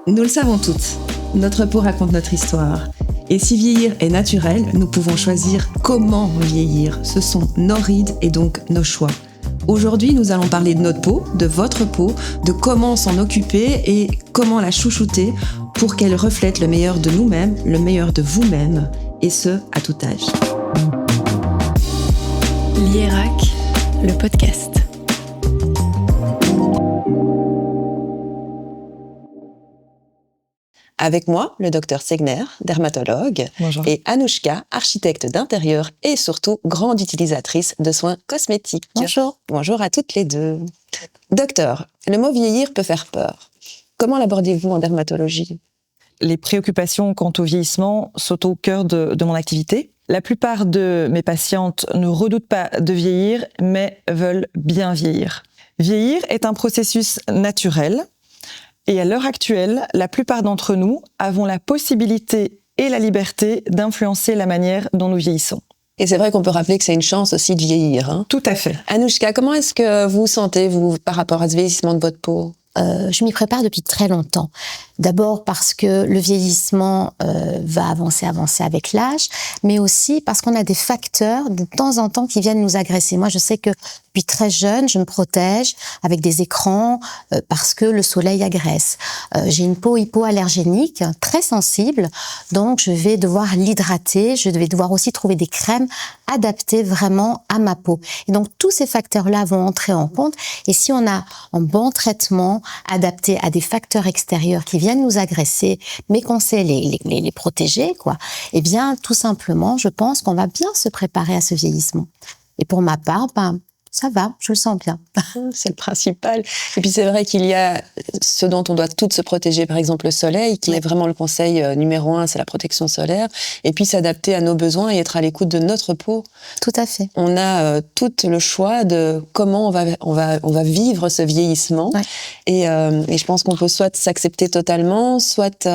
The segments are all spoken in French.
Nous le savons toutes, notre peau raconte notre histoire. Et si vieillir est naturel, nous pouvons choisir comment vieillir. Ce sont nos rides et donc nos choix. Aujourd'hui, nous allons parler de notre peau, de votre peau, de comment s'en occuper et comment la chouchouter pour qu'elle reflète le meilleur de nous-mêmes, le meilleur de vous-même, et ce, à tout âge. L'IERAC, le podcast. Avec moi, le docteur Segner, dermatologue, Bonjour. et Anouchka, architecte d'intérieur et surtout grande utilisatrice de soins cosmétiques. Bonjour. Bonjour à toutes les deux. Docteur, le mot vieillir peut faire peur. Comment l'abordez-vous en dermatologie ? Les préoccupations quant au vieillissement sont au cœur de mon activité. La plupart de mes patientes ne redoutent pas de vieillir, mais veulent bien vieillir. Vieillir est un processus naturel. Et à l'heure actuelle, la plupart d'entre nous avons la possibilité et la liberté d'influencer la manière dont nous vieillissons. Et c'est vrai qu'on peut rappeler que c'est une chance aussi de vieillir. Hein ? Tout à fait. Anouchka, comment est-ce que vous sentez, vous, par rapport à ce vieillissement de votre peau ? Je m'y prépare depuis très longtemps. D'abord parce que le vieillissement va avancer avec l'âge, mais aussi parce qu'on a des facteurs de temps en temps qui viennent nous agresser. Moi, je sais que depuis très jeune, je me protège avec des écrans parce que le soleil agresse. J'ai une peau hypoallergénique, très sensible, donc je vais devoir l'hydrater, je vais devoir aussi trouver des crèmes adaptées vraiment à ma peau. Et donc, tous ces facteurs-là vont entrer en compte. Et si on a un bon traitement adapté à des facteurs extérieurs qui viennent nous agresser, mais qu'on sait les protéger, quoi, eh bien, tout simplement, je pense qu'on va bien se préparer à ce vieillissement. Et pour ma part, ça va, je le sens bien. C'est le principal. Et puis c'est vrai qu'il y a ce dont on doit toutes se protéger, par exemple le soleil, qui est vraiment le conseil numéro 1, c'est la protection solaire. Et puis s'adapter à nos besoins et être à l'écoute de notre peau. Tout à fait. On a tout le choix de comment on va vivre ce vieillissement. Ouais. Et je pense qu'on peut soit s'accepter totalement, soit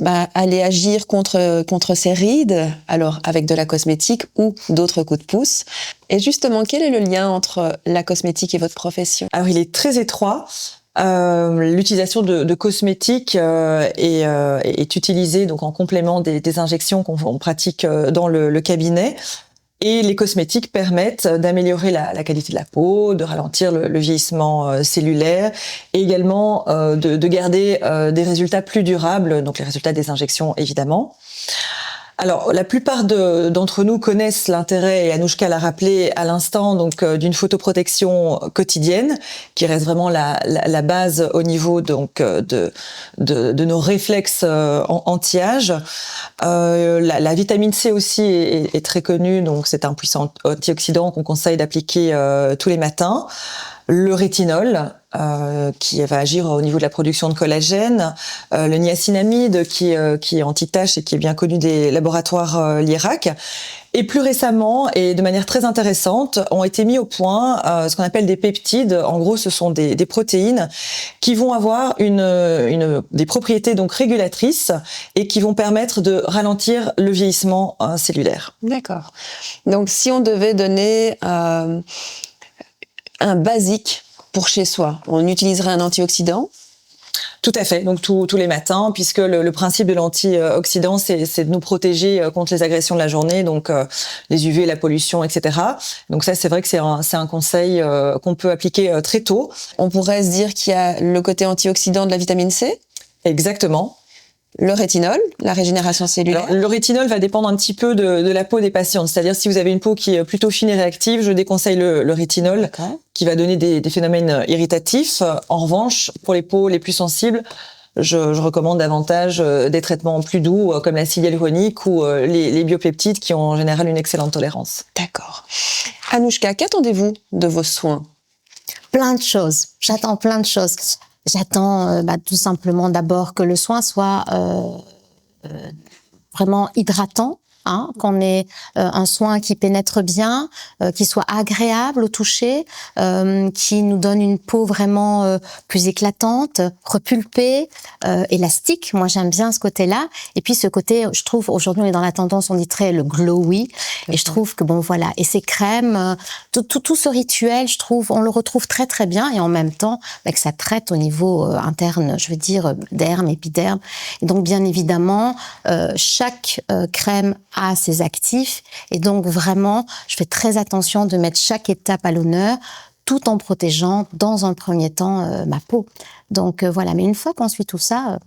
aller agir contre ces rides, alors avec de la cosmétique ou d'autres coups de pouce. Et justement, quel est le lien entre la cosmétique et votre profession ? Alors, il est très étroit. L'utilisation de cosmétiques est utilisée donc en complément des injections qu'on pratique dans le cabinet. Et les cosmétiques permettent d'améliorer la qualité de la peau, de ralentir le vieillissement cellulaire et également de garder des résultats plus durables, donc les résultats des injections évidemment. Alors, la plupart d'entre nous connaissent l'intérêt, et Anouchka l'a rappelé à l'instant, donc d'une photoprotection quotidienne, qui reste vraiment la base au niveau donc de nos réflexes anti-âge. La vitamine C aussi est très connue, donc c'est un puissant antioxydant qu'on conseille d'appliquer tous les matins. Le rétinol, qui va agir au niveau de la production de collagène, le niacinamide qui est anti-tache et qui est bien connu des laboratoires l'IERAC. Et plus récemment, et de manière très intéressante, ont été mis au point ce qu'on appelle des peptides. En gros, ce sont des protéines qui vont avoir des propriétés donc régulatrices et qui vont permettre de ralentir le vieillissement cellulaire. D'accord. Donc, si on devait donner un basique pour chez soi, on utiliserait un antioxydant ? Tout à fait, donc tous les matins, puisque le principe de l'antioxydant, c'est de nous protéger contre les agressions de la journée, donc les UV, la pollution, etc. Donc ça, c'est vrai que c'est un conseil qu'on peut appliquer très tôt. On pourrait se dire qu'il y a le côté antioxydant de la vitamine C ? Exactement. Le rétinol, la régénération cellulaire. Alors, le rétinol va dépendre un petit peu de la peau des patientes. C'est-à-dire, si vous avez une peau qui est plutôt fine et réactive, je déconseille le rétinol, d'accord, qui va donner des phénomènes irritatifs. En revanche, pour les peaux les plus sensibles, je recommande davantage des traitements plus doux, comme l'acide hyaluronique ou les biopeptides, qui ont en général une excellente tolérance. D'accord. Anouchka, qu'attendez-vous de vos soins ? Plein de choses. J'attends plein de choses. J'attends tout simplement d'abord que le soin soit vraiment hydratant, qu'on ait un soin qui pénètre bien, qui soit agréable au toucher, qui nous donne une peau vraiment plus éclatante, repulpée, élastique. Moi, j'aime bien ce côté-là. Et puis ce côté, je trouve, aujourd'hui, on est dans la tendance, on dit très le glowy. Et je trouve que bon, voilà. Et ces crèmes, tout ce rituel, je trouve, on le retrouve très très bien. Et en même temps, que ça traite au niveau interne, je veux dire derme, épiderme. Et donc, bien évidemment, chaque crème a ses actifs. Et donc, vraiment, je fais très attention de mettre chaque étape à l'honneur, tout en protégeant, dans un premier temps, ma peau. Donc, voilà. Mais une fois qu'on suit tout ça,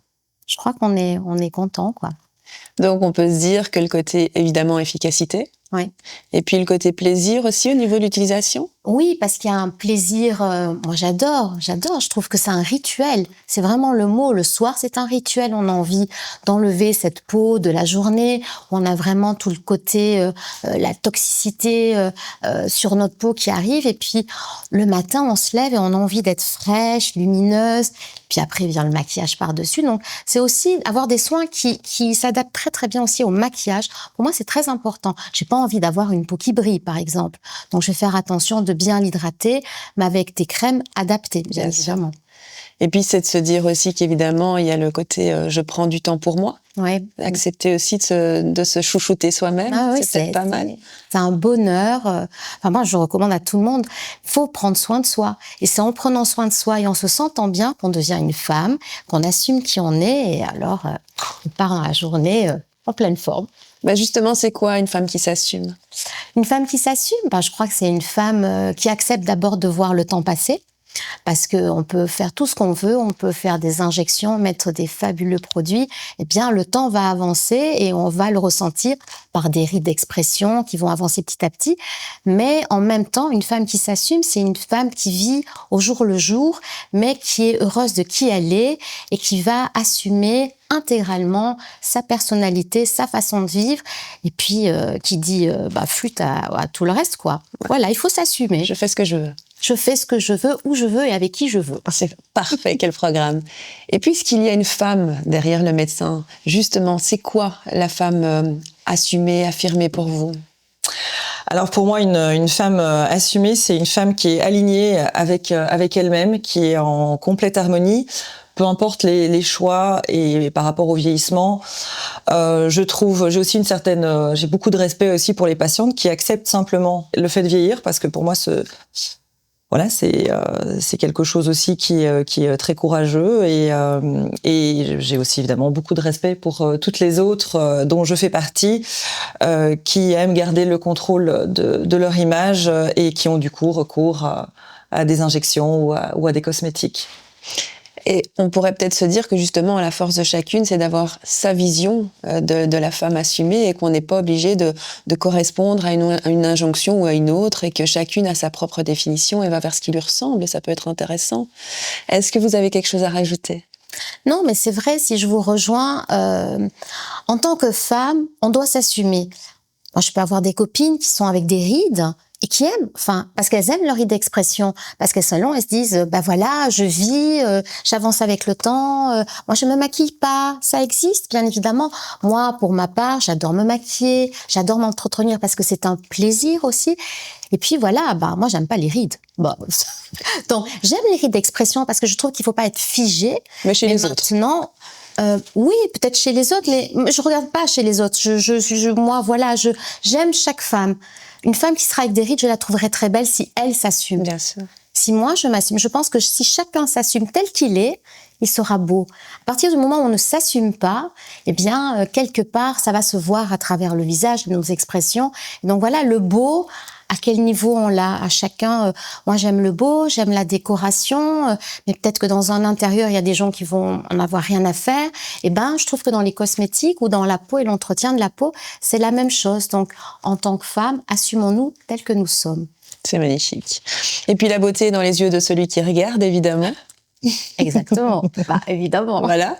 je crois qu'on est content, quoi. Donc, on peut se dire que le côté, évidemment, efficacité. Oui. Et puis, le côté plaisir aussi au niveau de l'utilisation. Oui, parce qu'il y a un plaisir, moi j'adore, je trouve que c'est un rituel, c'est vraiment le mot, le soir c'est un rituel, on a envie d'enlever cette peau de la journée, on a vraiment tout le côté, la toxicité sur notre peau qui arrive, et puis le matin on se lève et on a envie d'être fraîche, lumineuse, puis après vient le maquillage par-dessus, donc c'est aussi avoir des soins qui s'adaptent très très bien aussi au maquillage, pour moi c'est très important, j'ai pas envie d'avoir une peau qui brille par exemple, donc je vais faire attention de bien l'hydrater, mais avec des crèmes adaptées, bien évidemment. Et puis, c'est de se dire aussi qu'évidemment, il y a le côté je prends du temps pour moi. Ouais. Accepter aussi de se chouchouter soi-même, ah oui, c'est peut-être pas mal. C'est un bonheur. Enfin, moi, je recommande à tout le monde. Il faut prendre soin de soi. Et c'est en prenant soin de soi et en se sentant bien qu'on devient une femme, qu'on assume qui on est. Et alors, on part dans la journée en pleine forme. Bah justement, c'est quoi une femme qui s'assume ? Une femme qui s'assume, je crois que c'est une femme qui accepte d'abord de voir le temps passer. Parce qu'on peut faire tout ce qu'on veut, on peut faire des injections, mettre des fabuleux produits. Eh bien, le temps va avancer et on va le ressentir par des rides d'expression qui vont avancer petit à petit. Mais en même temps, une femme qui s'assume, c'est une femme qui vit au jour le jour, mais qui est heureuse de qui elle est et qui va assumer intégralement sa personnalité, sa façon de vivre, et puis qui dit flûte à tout le reste, quoi. Voilà, il faut s'assumer. Je fais ce que je veux. Je fais ce que je veux, où je veux et avec qui je veux. C'est parfait, quel programme. Et puisqu'il y a une femme derrière le médecin, justement, c'est quoi la femme assumée, affirmée pour vous ? Alors pour moi, une femme assumée, c'est une femme qui est alignée avec elle-même, qui est en complète harmonie. Peu importe les choix et par rapport au vieillissement, je trouve, j'ai beaucoup de respect aussi pour les patientes qui acceptent simplement le fait de vieillir, parce que pour moi, c'est quelque chose aussi qui est très courageux, et j'ai aussi évidemment beaucoup de respect pour toutes les autres dont je fais partie, qui aiment garder le contrôle de leur image et qui ont du coup recours à des injections ou à des cosmétiques. Et on pourrait peut-être se dire que justement, la force de chacune, c'est d'avoir sa vision de la femme assumée, et qu'on n'est pas obligé de correspondre à une injonction ou à une autre, et que chacune a sa propre définition et va vers ce qui lui ressemble, et ça peut être intéressant. Est-ce que vous avez quelque chose à rajouter ? Non, mais c'est vrai, si je vous rejoins, en tant que femme, on doit s'assumer. Moi, je peux avoir des copines qui sont avec des rides, et qui aiment, parce qu'elles aiment leur rides d'expression, parce qu'elles sont longues, elles se disent, voilà, je vis, j'avance avec le temps, moi je me maquille pas, ça existe, bien évidemment. Moi, pour ma part, j'adore me maquiller, j'adore m'entretenir parce que c'est un plaisir aussi. Et puis voilà, moi j'aime pas les rides. Donc j'aime les rides d'expression parce que je trouve qu'il faut pas être figé. Mais chez les autres. Maintenant, oui, peut-être chez les autres, mais je regarde pas chez les autres. J'aime chaque femme. Une femme qui sera avec des rides, je la trouverais très belle si elle s'assume. Bien sûr. Si moi, je m'assume, je pense que si chacun s'assume tel qu'il est, il sera beau. À partir du moment où on ne s'assume pas, eh bien, quelque part, ça va se voir à travers le visage, nos expressions. Et donc voilà, le beau, à quel niveau on l'a à chacun. Moi, j'aime le beau, j'aime la décoration, mais peut-être que dans un intérieur, il y a des gens qui vont en avoir rien à faire. Eh ben, je trouve que dans les cosmétiques ou dans la peau et l'entretien de la peau, c'est la même chose. Donc, en tant que femme, assumons-nous tels que nous sommes. C'est magnifique. Et puis la beauté est dans les yeux de celui qui regarde, évidemment. Exactement. Évidemment. Voilà.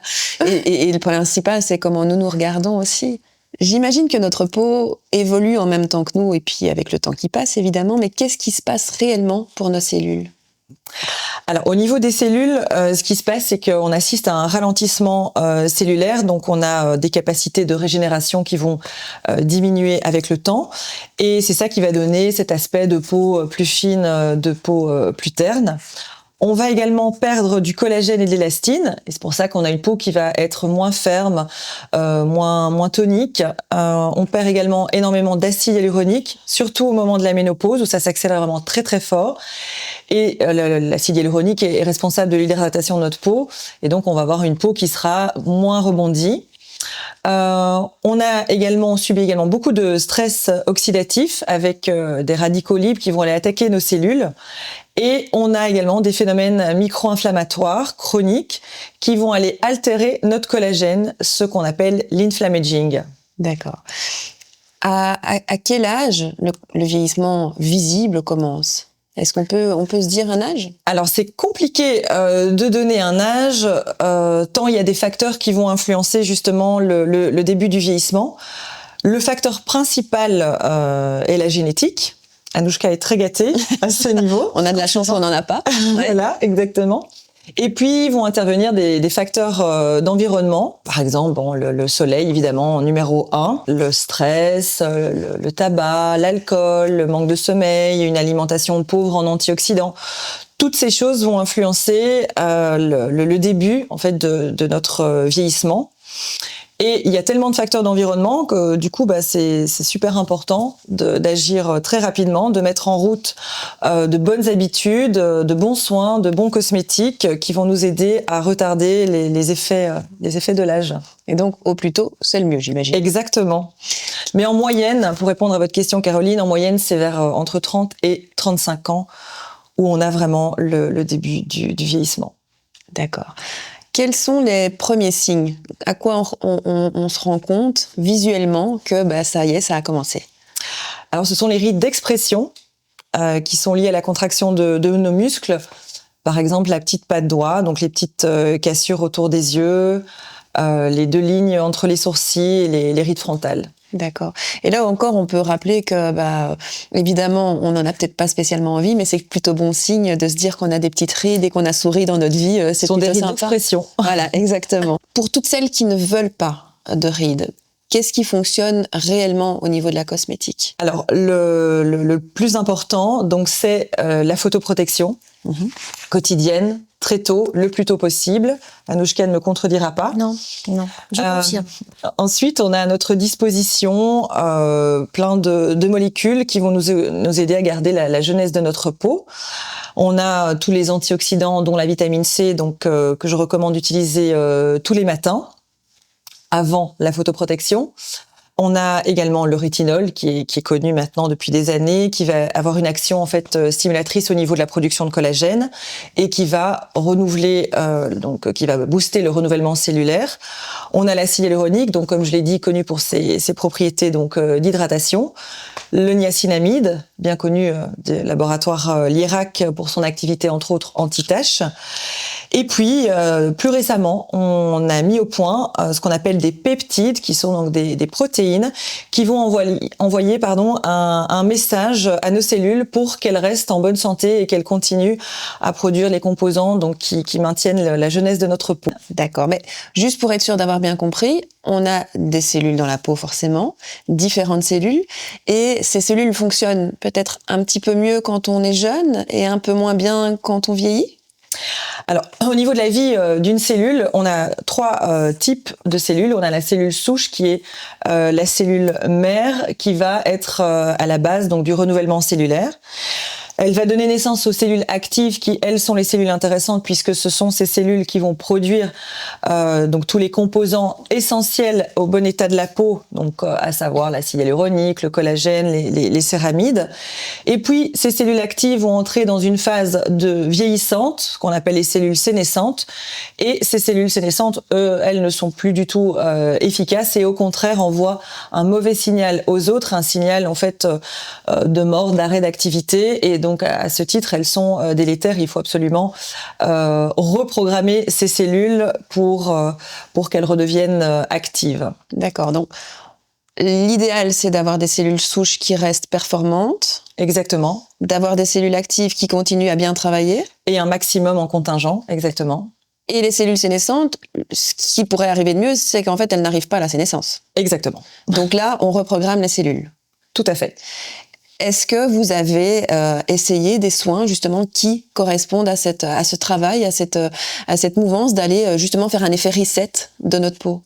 Et le principal, c'est comment nous regardons aussi. J'imagine que notre peau évolue en même temps que nous, et puis avec le temps qui passe, évidemment, mais qu'est-ce qui se passe réellement pour nos cellules ? Alors, au niveau des cellules, ce qui se passe, c'est qu'on assiste à un ralentissement cellulaire. Donc, on a des capacités de régénération qui vont diminuer avec le temps. Et c'est ça qui va donner cet aspect de peau plus fine, de peau plus terne. On va également perdre du collagène et de l'élastine, et c'est pour ça qu'on a une peau qui va être moins ferme, moins tonique. On perd également énormément d'acide hyaluronique, surtout au moment de la ménopause où ça s'accélère vraiment très très fort. Et l'acide hyaluronique est responsable de l'hydratation de notre peau, et donc on va avoir une peau qui sera moins rebondie. On subit également beaucoup de stress oxydatif avec des radicaux libres qui vont aller attaquer nos cellules. Et on a également des phénomènes micro-inflammatoires chroniques qui vont aller altérer notre collagène, ce qu'on appelle l'inflammaging. D'accord. À quel âge le vieillissement visible commence ? Est-ce qu'on peut se dire un âge ? Alors c'est compliqué de donner un âge, tant il y a des facteurs qui vont influencer justement le début du vieillissement. Le facteur principal est la génétique. Anouchka est très gâtée à ce niveau. On a de la chance, on n'en a pas. Voilà, exactement. Et puis vont intervenir des facteurs d'environnement, par exemple le soleil évidemment numéro 1, le stress, le tabac, l'alcool, le manque de sommeil, une alimentation pauvre en antioxydants. Toutes ces choses vont influencer le début en fait de notre vieillissement. Et il y a tellement de facteurs d'environnement que du coup, c'est super important d'agir très rapidement, de mettre en route de bonnes habitudes, de bons soins, de bons cosmétiques qui vont nous aider à retarder les effets de l'âge. Et donc, au plus tôt, c'est le mieux, j'imagine. Exactement. Mais en moyenne, pour répondre à votre question, Caroline, en moyenne, c'est vers entre 30 et 35 ans où on a vraiment le début du vieillissement. D'accord. Quels sont les premiers signes ? À quoi on se rend compte visuellement que ça y est, ça a commencé ? Alors, ce sont les rides d'expression qui sont liées à la contraction de nos muscles. Par exemple, la petite patte doigt, donc les petites cassures autour des yeux, les 2 lignes entre les sourcils et les rides frontales. D'accord. Et là encore, on peut rappeler que, évidemment, on n'en a peut-être pas spécialement envie, mais c'est plutôt bon signe de se dire qu'on a des petites rides et qu'on a souri dans notre vie. Ce sont des rides d'expression. Voilà, exactement. Pour toutes celles qui ne veulent pas de rides, qu'est-ce qui fonctionne réellement au niveau de la cosmétique ? Alors, le plus important, donc, c'est la photoprotection quotidienne, très tôt, le plus tôt possible. Anouchka ne me contredira pas. Non, je confirme. Ensuite, on a à notre disposition plein de molécules qui vont nous aider à garder la jeunesse de notre peau. On a tous les antioxydants, dont la vitamine C, donc que je recommande d'utiliser tous les matins, avant la photoprotection. On a également le rétinol qui est connu maintenant depuis des années, qui va avoir une action en fait stimulatrice au niveau de la production de collagène et qui va renouveler, qui va booster le renouvellement cellulaire. On a l'acide hyaluronique, donc comme je l'ai dit, connu pour ses propriétés d'hydratation. Le niacinamide, bien connu du laboratoire l'IRAC pour son activité entre autres anti-taches. Et puis, plus récemment, on a mis au point ce qu'on appelle des peptides, qui sont donc des protéines, qui vont envoyer un message à nos cellules pour qu'elles restent en bonne santé et qu'elles continuent à produire les composants donc qui maintiennent la jeunesse de notre peau. D'accord, mais juste pour être sûr d'avoir bien compris, on a des cellules dans la peau forcément, différentes cellules, et ces cellules fonctionnent peut-être un petit peu mieux quand on est jeune et un peu moins bien quand on vieillit ? Alors, au niveau de la vie d'une cellule, on a 3 types de cellules. On a la cellule souche qui est la cellule mère qui va être à la base donc du renouvellement cellulaire. Elle va donner naissance aux cellules actives qui, elles, sont les cellules intéressantes puisque ce sont ces cellules qui vont produire donc tous les composants essentiels au bon état de la peau, donc à savoir l'acide hyaluronique, le collagène, les céramides. Et puis, ces cellules actives vont entrer dans une phase de vieillissante, ce qu'on appelle les cellules sénescentes. Et ces cellules sénescentes, elles ne sont plus du tout efficaces et au contraire envoient un mauvais signal aux autres, un signal en fait de mort, d'arrêt d'activité. Et donc à ce titre, elles sont délétères. Il faut absolument reprogrammer ces cellules pour qu'elles redeviennent actives. D'accord. Donc l'idéal, c'est d'avoir des cellules souches qui restent performantes. Exactement. D'avoir des cellules actives qui continuent à bien travailler. Et un maximum en contingent, exactement. Et les cellules sénescentes, ce qui pourrait arriver de mieux, c'est qu'en fait, elles n'arrivent pas à la sénescence. Exactement. Donc là, on reprogramme les cellules. Tout à fait. Est-ce que vous avez essayé des soins justement qui correspondent à ce travail, à cette mouvance d'aller justement faire un effet reset de notre peau?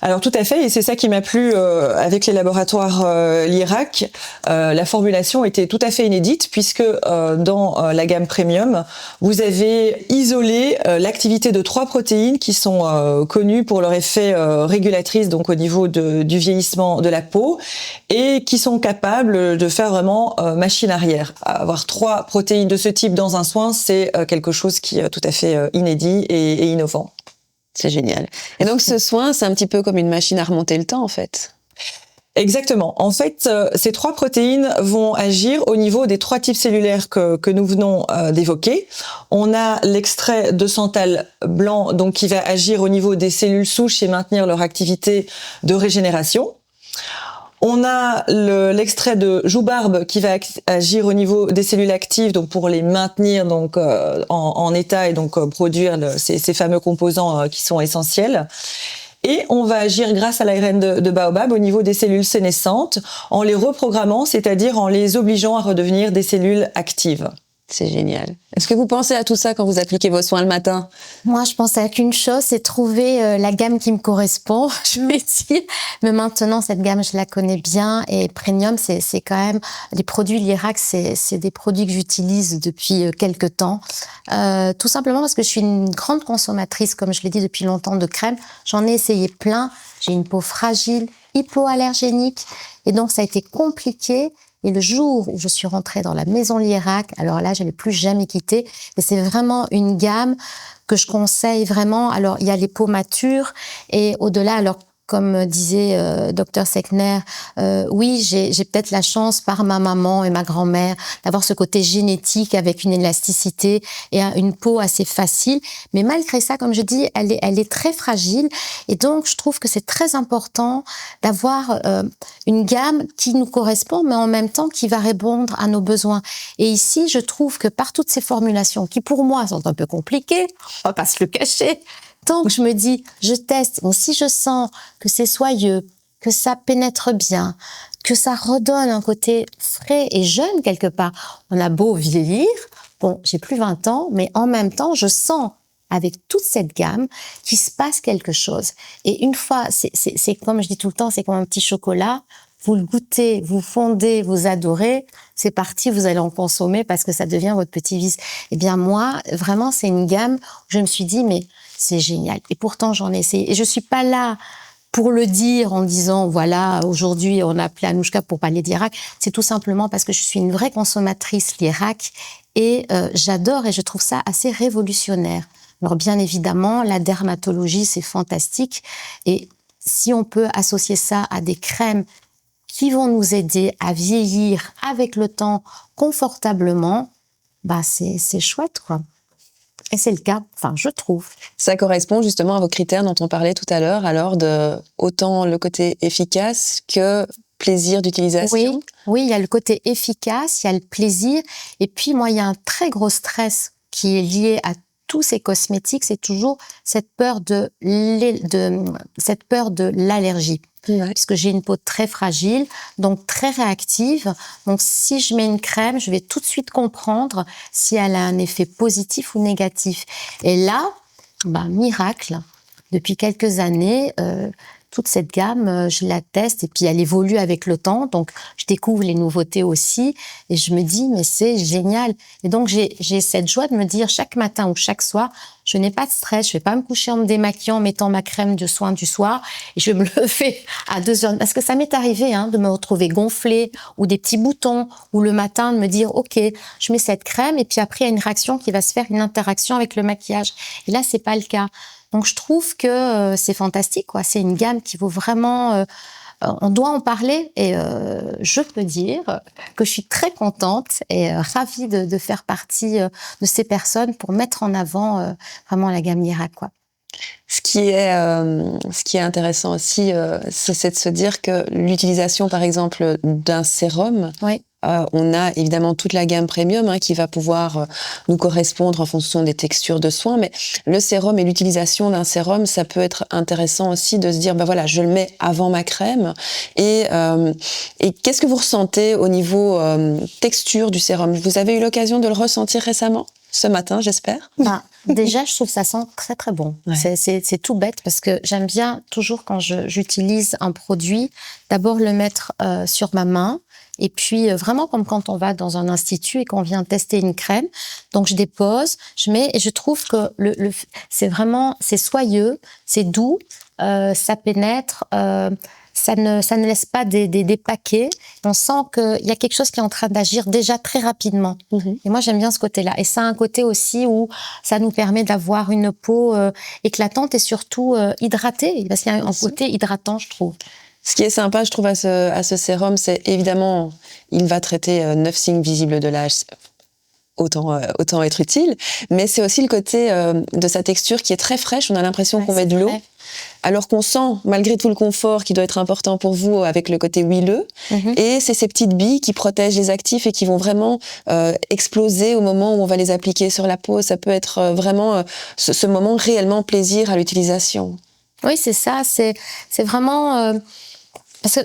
Alors tout à fait, et c'est ça qui m'a plu avec les laboratoires l'IRAC. La formulation était tout à fait inédite puisque dans la gamme premium, vous avez isolé l'activité de 3 protéines qui sont connues pour leur effet régulatrice, donc au niveau du vieillissement de la peau, et qui sont capables de faire vraiment machine arrière. Avoir 3 protéines de ce type dans un soin, c'est quelque chose qui est tout à fait inédit et innovant. C'est génial. Et donc ce soin, c'est un petit peu comme une machine à remonter le temps en fait. Exactement. En fait, ces 3 protéines vont agir au niveau des 3 types cellulaires que nous venons d'évoquer. On a l'extrait de santal blanc, donc qui va agir au niveau des cellules souches et maintenir leur activité de régénération. On a l'extrait de joubarbe qui va agir au niveau des cellules actives, donc pour les maintenir donc en état et donc produire ces fameux composants qui sont essentiels. Et on va agir grâce à l'ARN de baobab au niveau des cellules sénescentes en les reprogrammant, c'est-à-dire en les obligeant à redevenir des cellules actives. C'est génial. Est-ce que vous pensez à tout ça quand vous appliquez vos soins le matin? Moi, je pense à qu'une chose, c'est trouver la gamme qui me correspond, je vais dire. Mais maintenant, cette gamme, je la connais bien. Et Premium, c'est quand même les produits l'IRAC, c'est des produits que j'utilise depuis quelques temps. Tout simplement parce que je suis une grande consommatrice, comme je l'ai dit depuis longtemps, de crème. J'en ai essayé plein. J'ai une peau fragile, hypoallergénique. Et donc, ça a été compliqué. Et le jour où je suis rentrée dans la maison l'IRAC, alors là, je n'ai plus jamais quitté. Et c'est vraiment une gamme que je conseille vraiment. Alors, il y a les peaux matures et au-delà, alors, comme disait Dr Seckner, oui, j'ai peut-être la chance par ma maman et ma grand-mère d'avoir ce côté génétique avec une élasticité et une peau assez facile. Mais malgré ça, comme je dis, elle est très fragile. Et donc, je trouve que c'est très important d'avoir une gamme qui nous correspond, mais en même temps qui va répondre à nos besoins. Et ici, je trouve que par toutes ces formulations, qui pour moi sont un peu compliquées, on va pas se le cacher, donc, je me dis, je teste, mais si je sens que c'est soyeux, que ça pénètre bien, que ça redonne un côté frais et jeune quelque part, on a beau vieillir, bon, j'ai plus 20 ans, mais en même temps, je sens avec toute cette gamme qu'il se passe quelque chose. Et une fois, c'est comme je dis tout le temps, c'est comme un petit chocolat, vous le goûtez, vous fondez, vous adorez, c'est parti, vous allez en consommer parce que ça devient votre petit vice. Eh bien moi, vraiment, c'est une gamme où je me suis dit, mais c'est génial. Et pourtant, j'en ai essayé. Et je suis pas là pour le dire en disant, voilà, aujourd'hui, on a appelé Anouchka pour parler d'IRAC. C'est tout simplement parce que je suis une vraie consommatrice l'IRAC et j'adore et je trouve ça assez révolutionnaire. Alors bien évidemment, la dermatologie, c'est fantastique. Et si on peut associer ça à des crèmes qui vont nous aider à vieillir avec le temps confortablement, bah c'est chouette, quoi. Et c'est le cas, enfin, je trouve. Ça correspond justement à vos critères dont on parlait tout à l'heure, alors de autant le côté efficace que plaisir d'utilisation. Oui, il y a le côté efficace, il y a le plaisir. Et puis, moi, il y a un très gros stress qui est lié à tous ces cosmétiques, c'est toujours cette peur de l'allergie. Ouais. Puisque j'ai une peau très fragile, donc très réactive. Donc, si je mets une crème, je vais tout de suite comprendre si elle a un effet positif ou négatif. Et là, bah, miracle, depuis quelques années, toute cette gamme, je la teste et puis elle évolue avec le temps. Donc, je découvre les nouveautés aussi et je me dis, mais c'est génial. Et donc, j'ai cette joie de me dire chaque matin ou chaque soir, je n'ai pas de stress, je vais pas me coucher en me démaquillant, en mettant ma crème de soin du soir et je vais me lever à 2 heures. Parce que ça m'est arrivé de me retrouver gonflée ou des petits boutons ou le matin de me dire, OK, je mets cette crème et puis après, il y a une réaction qui va se faire, une interaction avec le maquillage. Et là, c'est pas le cas. Donc, je trouve que c'est fantastique, quoi. C'est une gamme qui vaut vraiment... on doit en parler et je peux dire que je suis très contente et ravie de faire partie de ces personnes pour mettre en avant vraiment la gamme l'IRAC, quoi. Ce qui est intéressant aussi, c'est de se dire que l'utilisation, par exemple, d'un sérum Oui. On a évidemment toute la gamme premium qui va pouvoir nous correspondre en fonction des textures de soins, mais le sérum et l'utilisation d'un sérum, ça peut être intéressant aussi de se dire, voilà, je le mets avant ma crème. Et qu'est-ce que vous ressentez au niveau texture du sérum? Vous avez eu l'occasion de le ressentir récemment? Ce matin, j'espère. Déjà, je trouve que ça sent très très bon. Ouais. C'est tout bête parce que j'aime bien toujours quand j'utilise un produit, d'abord le mettre sur ma main et puis vraiment comme quand on va dans un institut et qu'on vient tester une crème. Donc je dépose, je mets et je trouve que c'est soyeux, c'est doux, ça pénètre. Ça ne laisse pas des paquets. On sent qu'il y a quelque chose qui est en train d'agir déjà très rapidement. Et moi, j'aime bien ce côté-là. Et ça a un côté aussi où ça nous permet d'avoir une peau éclatante et surtout hydratée. Parce qu'il y a un côté hydratant, je trouve. Ce qui est sympa, je trouve, à ce sérum, c'est évidemment, il va traiter 9 signes visibles de l'âge. Autant être utile. Mais c'est aussi le côté de sa texture qui est très fraîche. On a l'impression qu'on met de l'eau. Vrai. Alors qu'on sent, malgré tout le confort qui doit être important pour vous avec le côté huileux, et c'est ces petites billes qui protègent les actifs et qui vont vraiment exploser au moment où on va les appliquer sur la peau. Ça peut être vraiment ce moment réellement plaisir à l'utilisation. Oui, c'est ça. C'est vraiment... parce que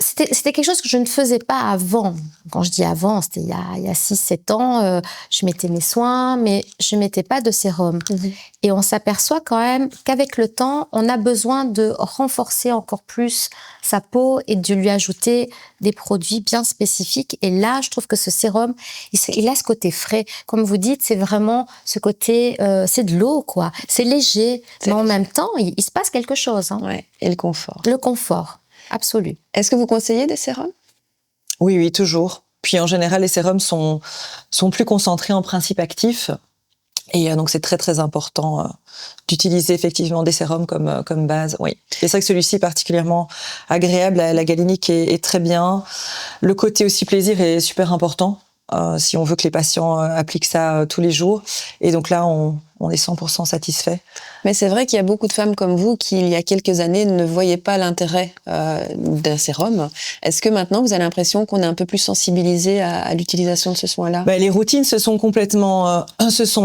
c'était quelque chose que je ne faisais pas avant. Quand je dis avant, c'était il y a 6-7 ans. Je mettais mes soins, mais je ne mettais pas de sérum. Et on s'aperçoit quand même qu'avec le temps, on a besoin de renforcer encore plus sa peau et de lui ajouter des produits bien spécifiques. Et là, je trouve que ce sérum, il a ce côté frais. Comme vous dites, c'est vraiment ce côté... c'est de l'eau, quoi. C'est léger, mais en même temps, il se passe quelque chose. Ouais. Et le confort. Le confort. Absolu. Est-ce que vous conseillez des sérums? Oui, toujours. Puis en général, les sérums sont plus concentrés en principe actif. Et donc, c'est très, très important d'utiliser effectivement des sérums comme base. Oui. C'est vrai que celui-ci est particulièrement agréable. La galénique est très bien. Le côté aussi plaisir est super important. Si on veut que les patients appliquent ça tous les jours. Et donc là, on est 100% satisfait. Mais c'est vrai qu'il y a beaucoup de femmes comme vous qui, il y a quelques années, ne voyaient pas l'intérêt d'un sérum. Est-ce que maintenant, vous avez l'impression qu'on est un peu plus sensibilisé à l'utilisation de ce soin-là? Les routines se sont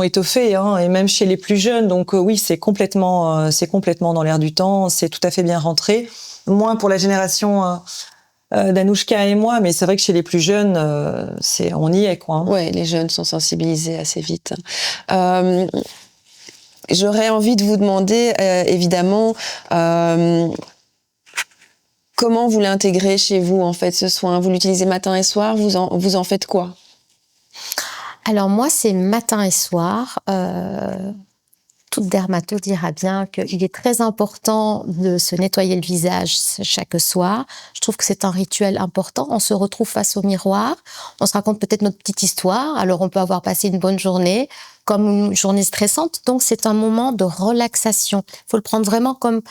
étoffées, et même chez les plus jeunes. Donc oui, c'est complètement dans l'air du temps. C'est tout à fait bien rentré. Moins pour la génération... d'Anouchka et moi, mais c'est vrai que chez les plus jeunes, on y est, quoi. Ouais, les jeunes sont sensibilisés assez vite. J'aurais envie de vous demander, évidemment, comment vous l'intégrez chez vous, en fait, ce soin? Vous l'utilisez matin et soir? Vous en faites quoi? Alors moi, c'est matin et soir. Toute dermato dira bien qu'il est très important de se nettoyer le visage chaque soir. Je trouve que c'est un rituel important. On se retrouve face au miroir, on se raconte peut-être notre petite histoire. Alors on peut avoir passé une bonne journée, comme une journée stressante. Donc c'est un moment de relaxation. Il faut le prendre vraiment comme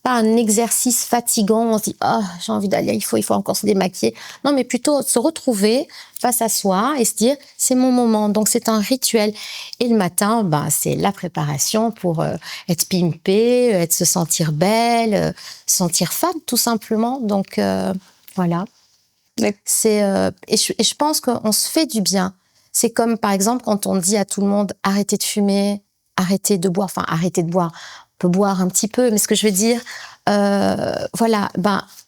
pas un exercice fatigant. On se dit j'ai envie d'aller, il faut encore se démaquiller. Non, mais plutôt se retrouver face à soi et se dire c'est mon moment. Donc c'est un rituel. Et le matin, c'est la préparation pour être pimpée, se sentir belle, se sentir femme tout simplement. Donc voilà. Et je pense qu'on se fait du bien. C'est comme par exemple quand on dit à tout le monde arrêtez de fumer, arrêtez de boire. Enfin arrêtez de boire. On peut boire un petit peu, mais ce que je veux dire,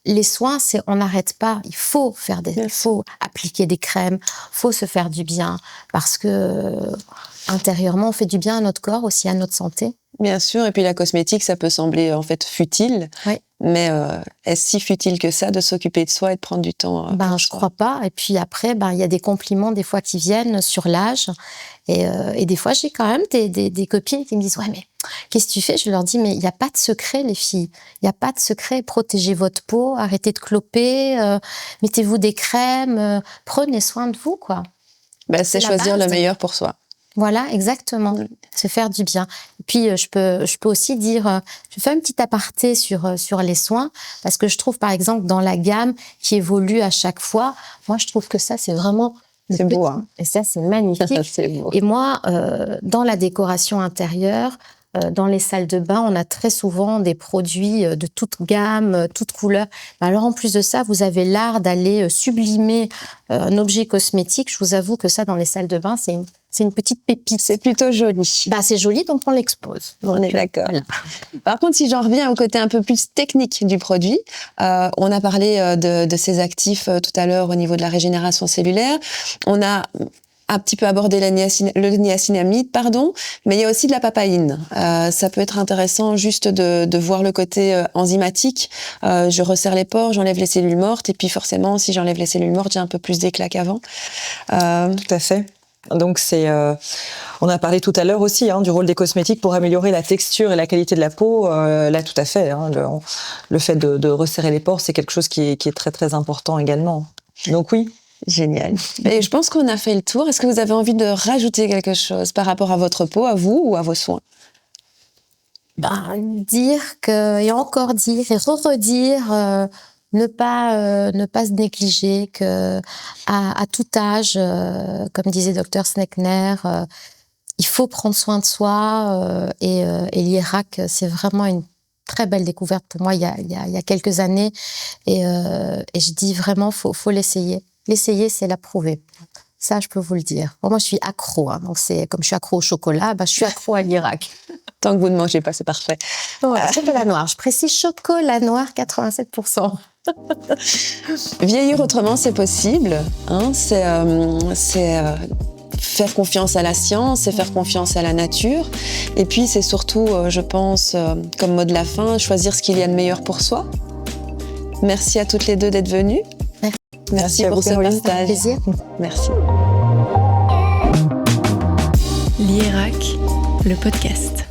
les soins, on n'arrête pas. Il faut faut appliquer des crèmes, faut se faire du bien, parce que intérieurement, on fait du bien à notre corps, aussi à notre santé. Bien sûr, et puis la cosmétique, ça peut sembler en fait futile, mais est-ce si futile que ça de s'occuper de soi et de prendre du temps je crois pas. Et puis après, il y a des compliments des fois qui viennent sur l'âge, et des fois j'ai quand même des copines qui me disent mais qu'est-ce que tu fais? Je leur dis mais il n'y a pas de secret les filles, il n'y a pas de secret. Protégez votre peau, arrêtez de cloper, mettez-vous des crèmes, prenez soin de vous quoi. C'est choisir le meilleur pour soi. Voilà, exactement. Se faire du bien. Et puis, je peux aussi dire, je fais un petit aparté sur les soins, parce que je trouve, par exemple, dans la gamme qui évolue à chaque fois, moi, je trouve que ça, c'est vraiment... C'est beau, hein. Et ça, c'est magnifique. C'est beau. Et moi, dans la décoration intérieure, dans les salles de bain, on a très souvent des produits de toute gamme, toute couleur. Alors en plus de ça, vous avez l'art d'aller sublimer un objet cosmétique. Je vous avoue que ça, dans les salles de bain, c'est une petite pépite. C'est plutôt joli. C'est joli, donc on l'expose. On est d'accord. Voilà. Par contre, si j'en reviens au côté un peu plus technique du produit, on a parlé de ces actifs tout à l'heure au niveau de la régénération cellulaire. On a un petit peu abordé le niacinamide, mais il y a aussi de la papaïne. Ça peut être intéressant juste de voir le côté enzymatique. Je resserre les pores, j'enlève les cellules mortes, et puis forcément, si j'enlève les cellules mortes, j'ai un peu plus d'éclat qu'avant. Tout à fait. Donc on a parlé tout à l'heure aussi du rôle des cosmétiques pour améliorer la texture et la qualité de la peau. Là, tout à fait. Le fait de resserrer les pores, c'est quelque chose qui est très très important également. Donc oui. Génial. Et je pense qu'on a fait le tour. Est-ce que vous avez envie de rajouter quelque chose par rapport à votre peau, à vous ou à vos soins? Dire et encore dire et redire, ne pas se négliger que à tout âge, comme disait Dr Snekner, il faut prendre soin de soi et l'IERAC, c'est vraiment une très belle découverte pour moi il y a quelques années et je dis vraiment faut l'essayer. L'essayer, c'est l'approuver. Ça, je peux vous le dire. Bon, moi, je suis accro. Donc, comme je suis accro au chocolat, je suis accro à l'IERAC. Tant que vous ne mangez pas, c'est parfait. Voilà, chocolat noir. Je précise chocolat noir, 87%. Vieillir autrement, c'est possible. C'est faire confiance à la science, c'est faire confiance à la nature. Et puis, c'est surtout, je pense, comme mot de la fin, choisir ce qu'il y a de meilleur pour soi. Merci à toutes les deux d'être venues. Merci pour ce partage. Plaisir. Merci. L'IERAC, le podcast.